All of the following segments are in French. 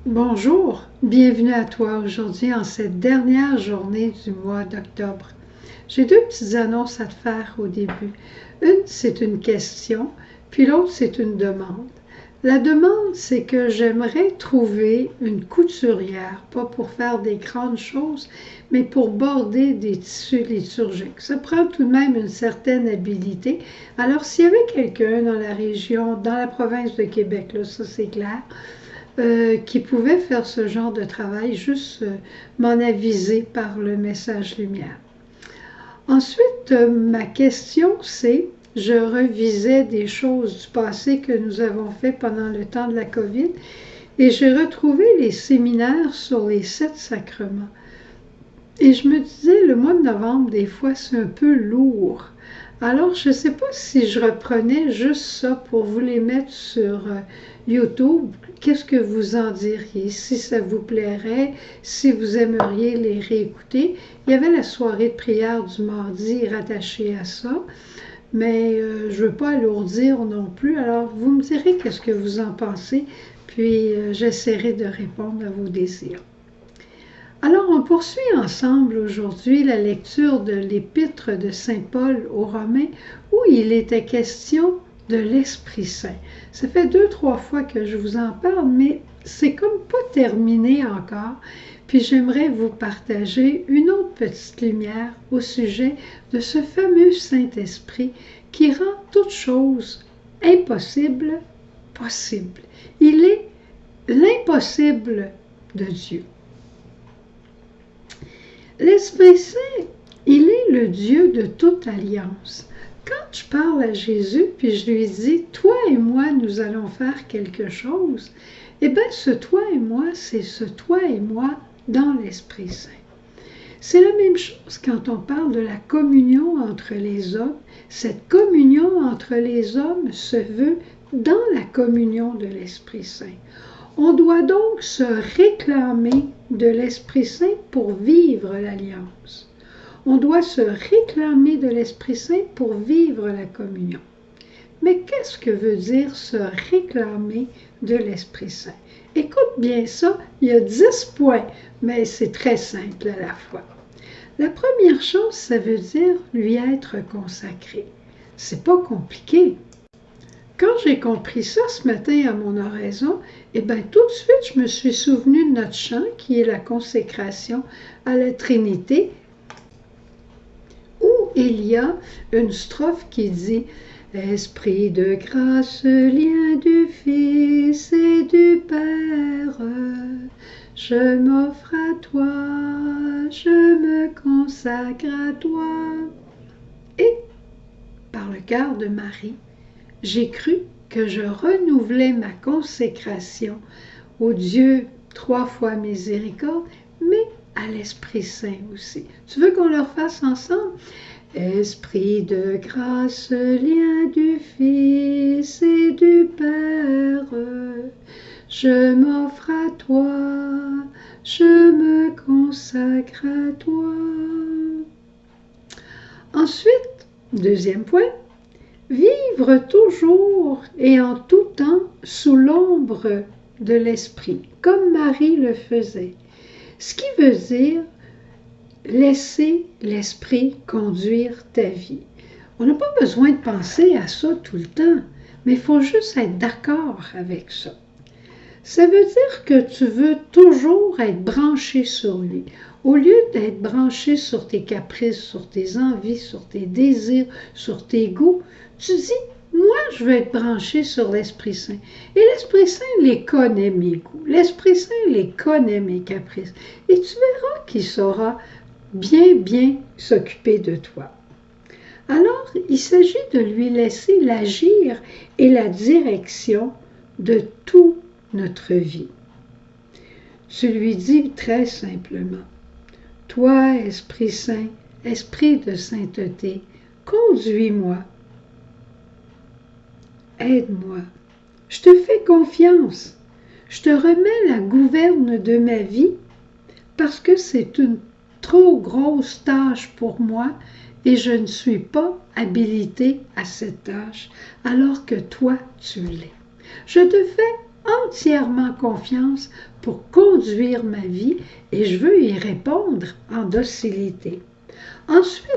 Bonjour, bienvenue à toi aujourd'hui en cette dernière journée du mois d'octobre. J'ai deux petites annonces à te faire au début. Une, c'est une question, puis l'autre, c'est une demande. La demande, c'est que j'aimerais trouver une couturière, pas pour faire des grandes choses, mais pour border des tissus liturgiques. Ça prend tout de même une certaine habileté. Alors, s'il y avait quelqu'un dans la région, dans la province de Québec, là, ça c'est clair, qui pouvait faire ce genre de travail, juste m'en aviser par le message lumière. Ensuite, ma question, c'est, je revisais des choses du passé que nous avons fait pendant le temps de la COVID et j'ai retrouvé les séminaires sur les 7 sacrements. Et je me disais, le mois de novembre, des fois, c'est un peu lourd. Alors, je ne sais pas si je reprenais juste ça pour vous les mettre sur YouTube. Qu'est-ce que vous en diriez? Si ça vous plairait, si vous aimeriez les réécouter. Il y avait la soirée de prière du mardi rattachée à ça, mais je ne veux pas alourdir non plus. Alors, vous me direz qu'est-ce que vous en pensez, puis j'essaierai de répondre à vos désirs. Alors, on poursuit ensemble aujourd'hui la lecture de l'épître de Saint Paul aux Romains où il était question de l'Esprit Saint. Ça fait 2-3 fois que je vous en parle, mais c'est comme pas terminé encore. Puis j'aimerais vous partager une autre petite lumière au sujet de ce fameux Saint-Esprit qui rend toute chose impossible possible. Il est l'impossible de Dieu. L'Esprit Saint, il est le Dieu de toute alliance. Quand je parle à Jésus, puis je lui dis, toi et moi, nous allons faire quelque chose, eh bien, ce toi et moi, c'est ce toi et moi dans l'Esprit Saint. C'est la même chose quand on parle de la communion entre les hommes. Cette communion entre les hommes se veut dans la communion de l'Esprit Saint. On doit donc se réclamer de l'Esprit Saint pour vivre l'alliance. On doit se réclamer de l'Esprit Saint pour vivre la communion. Mais qu'est-ce que veut dire se réclamer de l'Esprit Saint? Écoute bien ça, il y a 10 points, mais c'est très simple à la fois. La première chose, ça veut dire lui être consacré. C'est pas compliqué. Quand j'ai compris ça ce matin à mon oraison, eh bien tout de suite, je me suis souvenu de notre chant qui est la consécration à la Trinité, où il y a une strophe qui dit « Esprit de grâce, lien du Fils et du Père, je m'offre à toi, je me consacre à toi. » Et par le cœur de Marie, j'ai cru que je renouvelais ma consécration au Dieu 3 fois miséricorde, mais à l'Esprit Saint aussi. Tu veux qu'on le fasse ensemble? Esprit de grâce, lien du Fils et du Père, je m'offre à toi, je me consacre à toi. Ensuite, deuxième point, vivre toujours et en tout temps sous l'ombre de l'Esprit, comme Marie le faisait. Ce qui veut dire laisser l'Esprit conduire ta vie. On n'a pas besoin de penser à ça tout le temps, mais il faut juste être d'accord avec ça. Ça veut dire que tu veux toujours être branché sur lui. Au lieu d'être branché sur tes caprices, sur tes envies, sur tes désirs, sur tes goûts, tu dis, moi, je veux être branché sur l'Esprit Saint. Et l'Esprit Saint les connaît mes goûts. L'Esprit Saint les connaît mes caprices. Et tu verras qu'il saura bien s'occuper de toi. Alors, il s'agit de lui laisser l'agir et la direction de toute notre vie. Tu lui dis très simplement, toi, Esprit Saint, Esprit de sainteté, conduis-moi, aide-moi, je te fais confiance, je te remets la gouverne de ma vie parce que c'est une trop grosse tâche pour moi et je ne suis pas habilitée à cette tâche alors que toi tu l'es. Je te fais entièrement confiance pour conduire ma vie et je veux y répondre en docilité. Ensuite,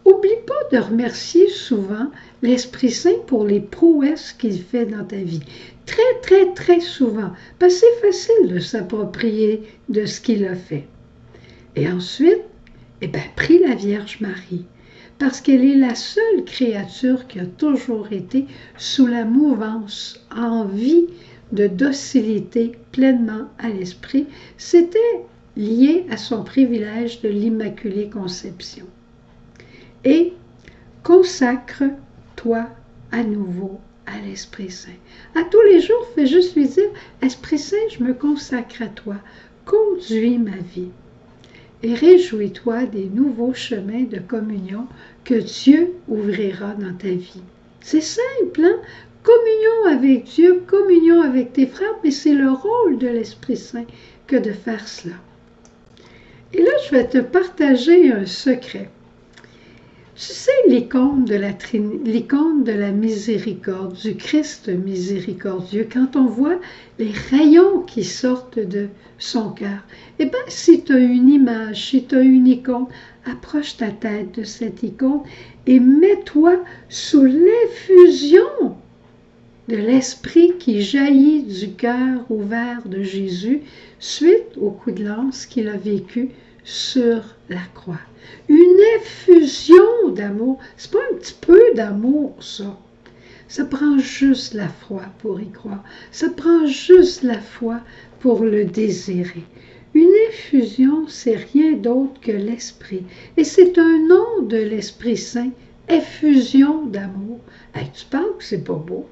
oublie pas de remercier souvent l'Esprit Saint pour les prouesses qu'il fait dans ta vie. Très, très, très souvent, parce que c'est facile de s'approprier de ce qu'il a fait. Et ensuite, prie la Vierge Marie, parce qu'elle est la seule créature qui a toujours été sous la mouvance, en vie de docilité pleinement à l'Esprit. C'était lié à son privilège de l'Immaculée Conception. Et consacre-toi à nouveau à l'Esprit Saint. À tous les jours, fais juste lui dire, Esprit Saint, je me consacre à toi, conduis ma vie. Et réjouis-toi des nouveaux chemins de communion que Dieu ouvrira dans ta vie. C'est simple, hein? Communion avec Dieu, communion avec tes frères, mais c'est le rôle de l'Esprit Saint que de faire cela. Et là, je vais te partager un secret. Tu sais, l'icône de la miséricorde, du Christ miséricordieux, quand on voit les rayons qui sortent de son cœur, si tu as une image, si tu as une icône, approche ta tête de cette icône et mets-toi sous l'effusion de l'Esprit qui jaillit du cœur ouvert de Jésus suite au coup de lance qu'il a vécu sur la croix. Une effusion d'amour. C'est pas un petit peu d'amour, ça. Ça prend juste la foi pour y croire. Ça prend juste la foi pour le désirer. Une effusion, c'est rien d'autre que l'Esprit. Et c'est un nom de l'Esprit Saint, effusion d'amour. Hey, tu penses que c'est pas beau?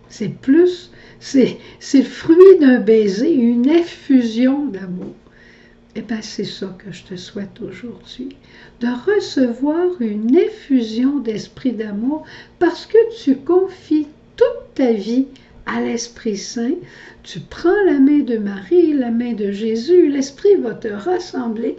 C'est plus, c'est le fruit d'un baiser, une effusion d'amour. C'est ça que je te souhaite aujourd'hui, de recevoir une effusion d'esprit d'amour parce que tu confies toute ta vie à l'Esprit Saint. Tu prends la main de Marie, la main de Jésus, l'Esprit va te rassembler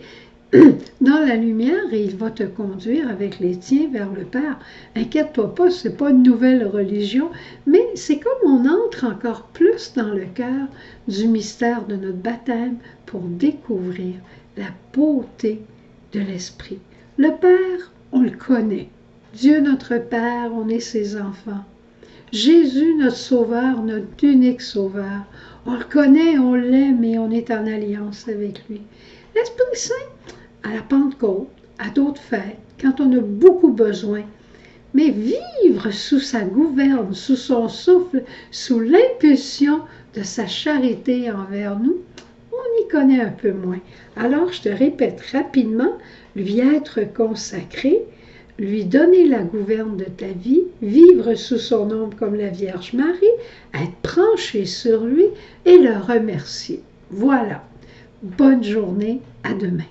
dans la lumière et il va te conduire avec les tiens vers le Père. Inquiète-toi pas, ce n'est pas une nouvelle religion, mais c'est comme on entre encore plus dans le cœur du mystère de notre baptême pour découvrir la beauté de l'Esprit. Le Père, on le connaît. Dieu notre Père, on est ses enfants. Jésus, notre Sauveur, notre unique Sauveur. On le connaît, on l'aime et on est en alliance avec lui. L'Esprit Saint, à la Pentecôte, à d'autres fêtes, quand on a beaucoup besoin, mais vivre sous sa gouverne, sous son souffle, sous l'impulsion de sa charité envers nous, on y connaît un peu moins. Alors, je te répète rapidement, lui être consacré, lui donner la gouverne de ta vie, vivre sous son ombre comme la Vierge Marie, être branché sur lui et le remercier. Voilà. Bonne journée, à demain.